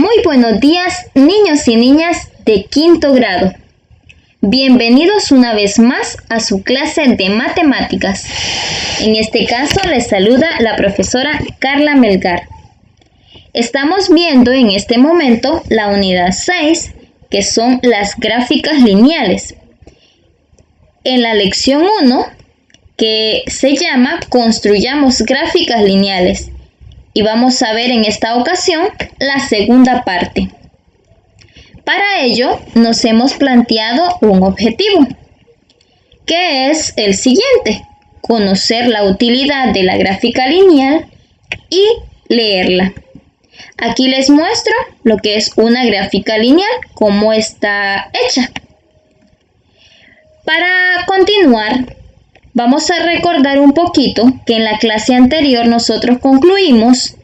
Muy buenos días, niños y niñas de quinto grado. Bienvenidos una vez más a su clase de matemáticas. En este caso les saluda la profesora Carla Melgar. Estamos viendo en este momento la unidad 6, que son las gráficas lineales. En la lección 1, que se llama Construyamos gráficas lineales. Y vamos a ver en esta ocasión la segunda parte. Para ello nos hemos planteado un objetivo, que es el siguiente: conocer la utilidad de la gráfica lineal y leerla. Aquí les muestro lo que es una gráfica lineal, cómo está hecha. Para continuar, vamos a recordar un poquito que en la clase anterior nosotros concluimos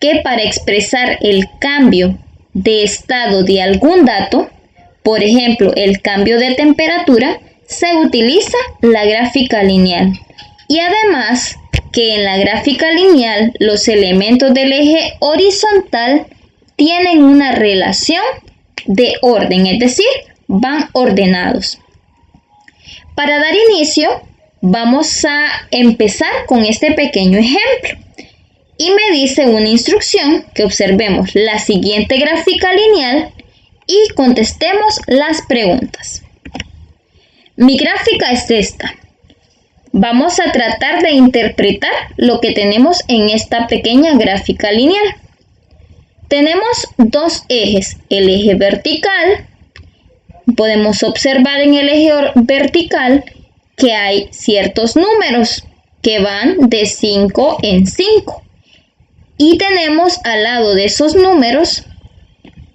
que para expresar el cambio de estado de algún dato, por ejemplo, el cambio de temperatura, se utiliza la gráfica lineal. Y además que en la gráfica lineal los elementos del eje horizontal tienen una relación de orden, es decir, van ordenados. Para dar inicio, vamos a empezar con este pequeño ejemplo. Y me dice una instrucción que observemos la siguiente gráfica lineal y contestemos las preguntas. Mi gráfica es esta. Vamos a tratar de interpretar lo que tenemos en esta pequeña gráfica lineal. Tenemos dos ejes, el eje vertical. Podemos observar en el eje vertical que hay ciertos números que van de 5 en 5. Y tenemos al lado de esos números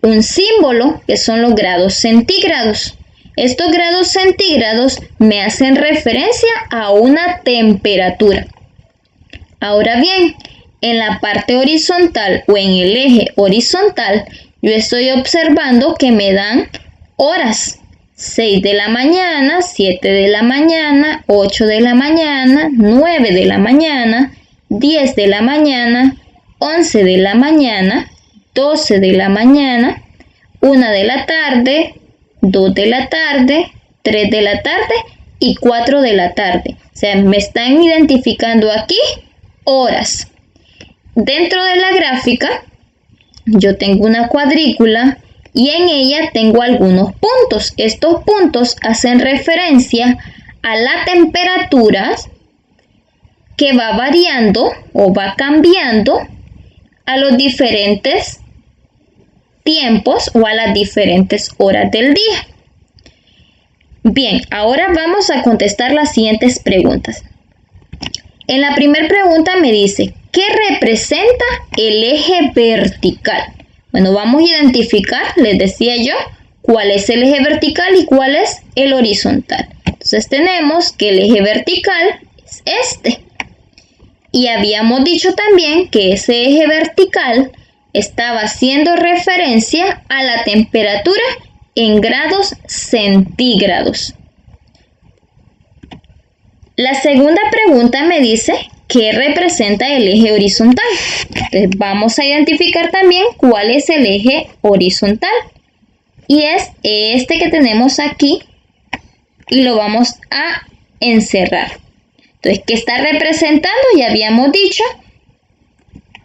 un símbolo que son los grados centígrados. Estos grados centígrados me hacen referencia a una temperatura. Ahora bien, en la parte horizontal o en el eje horizontal, yo estoy observando que me dan horas. 6 de la mañana, 7 de la mañana, 8 de la mañana, 9 de la mañana, 10 de la mañana, 11 de la mañana, 12 de la mañana, 1 de la tarde, 2 de la tarde, 3 de la tarde y 4 de la tarde. O sea, me están identificando aquí horas. Dentro de la gráfica, yo tengo una cuadrícula y en ella tengo algunos puntos. Estos puntos hacen referencia a la temperatura que va variando o va cambiando a los diferentes tiempos o a las diferentes horas del día. Bien, ahora vamos a contestar las siguientes preguntas. En la primera pregunta me dice, ¿qué representa el eje vertical? Bueno, vamos a identificar, les decía yo, cuál es el eje vertical y cuál es el horizontal. Entonces tenemos que el eje vertical es este. Y habíamos dicho también que ese eje vertical estaba haciendo referencia a la temperatura en grados centígrados. La segunda pregunta me dice, ¿qué representa el eje horizontal? Entonces vamos a identificar también cuál es el eje horizontal. Y es este que tenemos aquí y lo vamos a encerrar. Entonces, ¿qué está representando? Ya habíamos dicho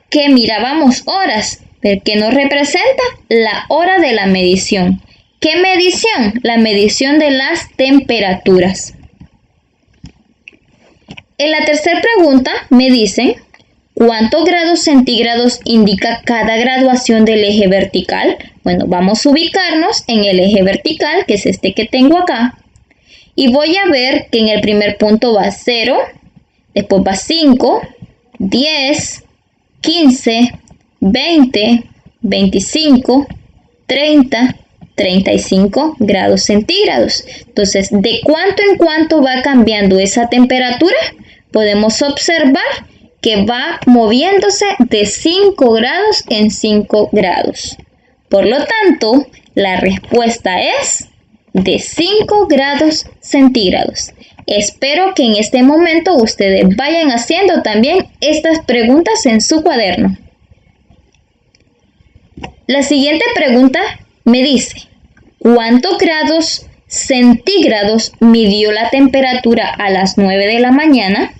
que mirábamos horas, pero ¿qué nos representa? La hora de la medición. ¿Qué medición? La medición de las temperaturas. En la tercera pregunta me dicen, ¿cuántos grados centígrados indica cada graduación del eje vertical? Bueno, vamos a ubicarnos en el eje vertical, que es este que tengo acá. Y voy a ver que en el primer punto va 0, después va 5, 10, 15, 20, 25, 30, 35 grados centígrados. Entonces, ¿de cuánto en cuánto va cambiando esa temperatura? Podemos observar que va moviéndose de 5 grados en 5 grados. Por lo tanto, la respuesta es de 5 grados centígrados. Espero que en este momento ustedes vayan haciendo también estas preguntas en su cuaderno. La siguiente pregunta me dice, ¿cuántos grados centígrados midió la temperatura a las 9 de la mañana?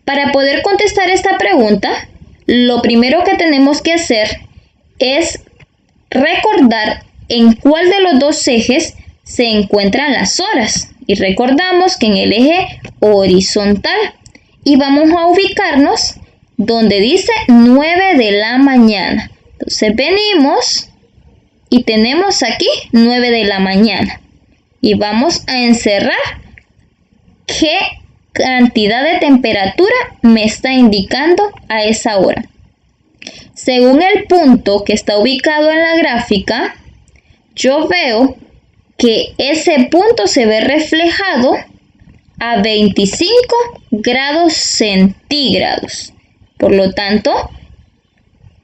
Para poder contestar esta pregunta, lo primero que tenemos que hacer es recordar en cuál de los dos ejes se encuentran las horas. Y recordamos que en el eje horizontal. Y vamos a ubicarnos donde dice 9 de la mañana. Entonces venimos y tenemos aquí 9 de la mañana. Y vamos a encerrar qué cantidad de temperatura me está indicando a esa hora. Según el punto que está ubicado en la gráfica, yo veo que ese punto se ve reflejado a 25 grados centígrados. Por lo tanto,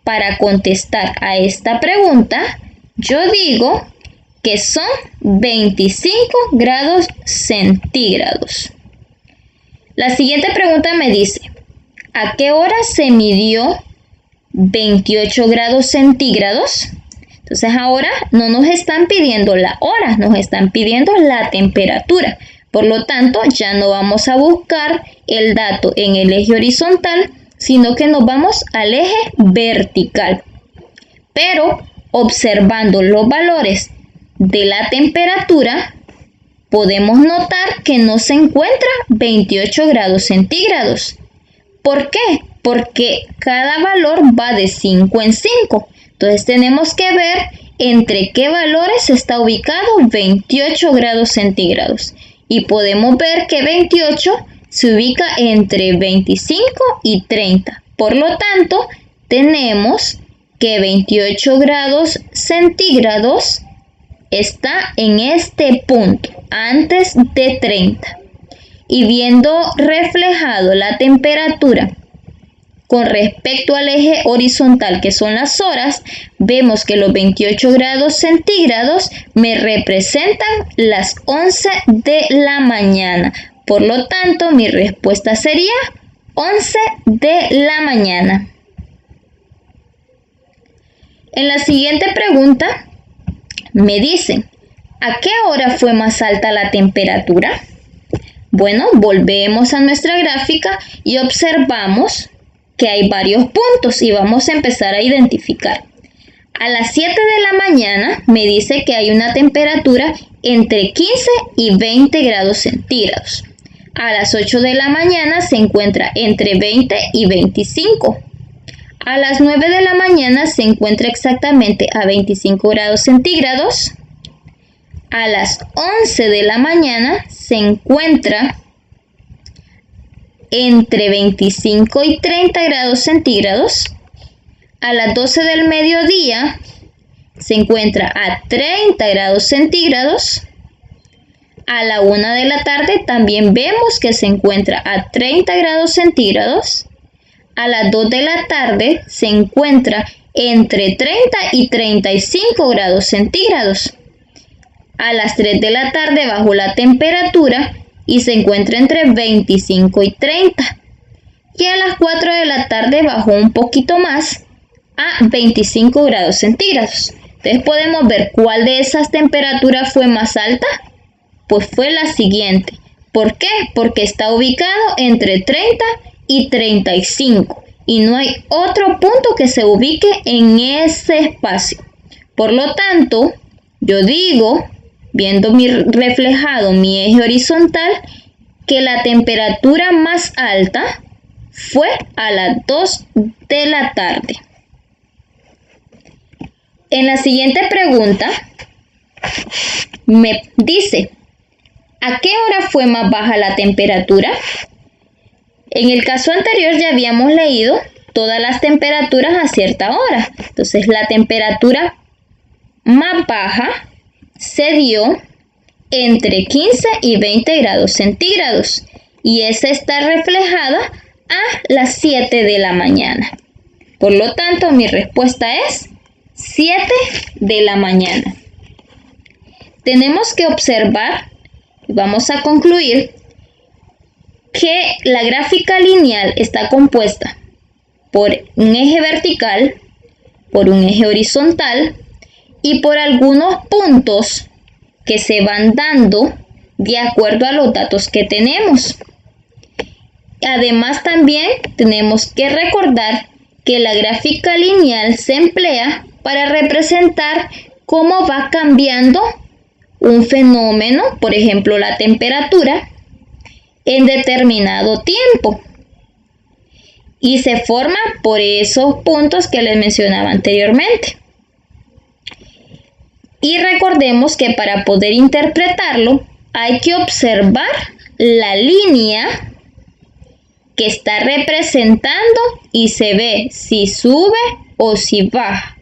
para contestar a esta pregunta, yo digo que son 25 grados centígrados. La siguiente pregunta me dice, ¿a qué hora se midió 28 grados centígrados? Entonces ahora no nos están pidiendo la hora, nos están pidiendo la temperatura. Por lo tanto, ya no vamos a buscar el dato en el eje horizontal, sino que nos vamos al eje vertical. Pero observando los valores de la temperatura, podemos notar que no se encuentra 28 grados centígrados. ¿Por qué? Porque cada valor va de 5 en 5. Entonces tenemos que ver entre qué valores está ubicado 28 grados centígrados. Y podemos ver que 28 se ubica entre 25 y 30. Por lo tanto, tenemos que 28 grados centígrados está en este punto, antes de 30. Y viendo reflejado la temperatura con respecto al eje horizontal, que son las horas, vemos que los 28 grados centígrados me representan las 11 de la mañana. Por lo tanto, mi respuesta sería 11 de la mañana. En la siguiente pregunta me dicen, ¿a qué hora fue más alta la temperatura? Bueno, volvemos a nuestra gráfica y observamos que hay varios puntos y vamos a empezar a identificar. A las 7 de la mañana me dice que hay una temperatura entre 15 y 20 grados centígrados. A las 8 de la mañana se encuentra entre 20 y 25. A las 9 de la mañana se encuentra exactamente a 25 grados centígrados. A las 11 de la mañana se encuentra entre 25 y 30 grados centígrados. A las 12 del mediodía se encuentra a 30 grados centígrados. A la 1 de la tarde también vemos que se encuentra a 30 grados centígrados. A las 2 de la tarde se encuentra entre 30 y 35 grados centígrados. A las 3 de la tarde bajó la temperatura y se encuentra entre 25 y 30. Y a las 4 de la tarde bajó un poquito más a 25 grados centígrados. Entonces podemos ver cuál de esas temperaturas fue más alta. Pues fue la siguiente. ¿Por qué? Porque está ubicado entre 30 y 35. Y no hay otro punto que se ubique en ese espacio. Por lo tanto, yo digo, viendo reflejado mi eje horizontal, que la temperatura más alta fue a las 2 de la tarde. En la siguiente pregunta me dice, ¿a qué hora fue más baja la temperatura? En el caso anterior ya habíamos leído todas las temperaturas a cierta hora. Entonces la temperatura más baja se dio entre 15 y 20 grados centígrados. Y esa está reflejada a las 7 de la mañana. Por lo tanto, mi respuesta es 7 de la mañana. Tenemos que observar, y vamos a concluir, que la gráfica lineal está compuesta por un eje vertical, por un eje horizontal y por algunos puntos que se van dando de acuerdo a los datos que tenemos. Además, también tenemos que recordar que la gráfica lineal se emplea para representar cómo va cambiando un fenómeno, por ejemplo la temperatura, en determinado tiempo. Y se forma por esos puntos que les mencionaba anteriormente. Y recordemos que para poder interpretarlo hay que observar la línea que está representando y se ve si sube o si baja.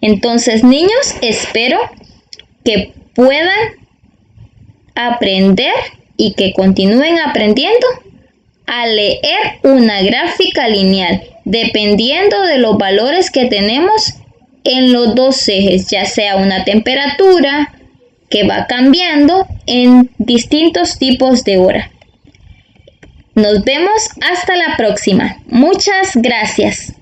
Entonces, niños, espero que puedan aprender y que continúen aprendiendo a leer una gráfica lineal, dependiendo de los valores que tenemos en los dos ejes, ya sea una temperatura que va cambiando en distintos tipos de hora. Nos vemos hasta la próxima. Muchas gracias.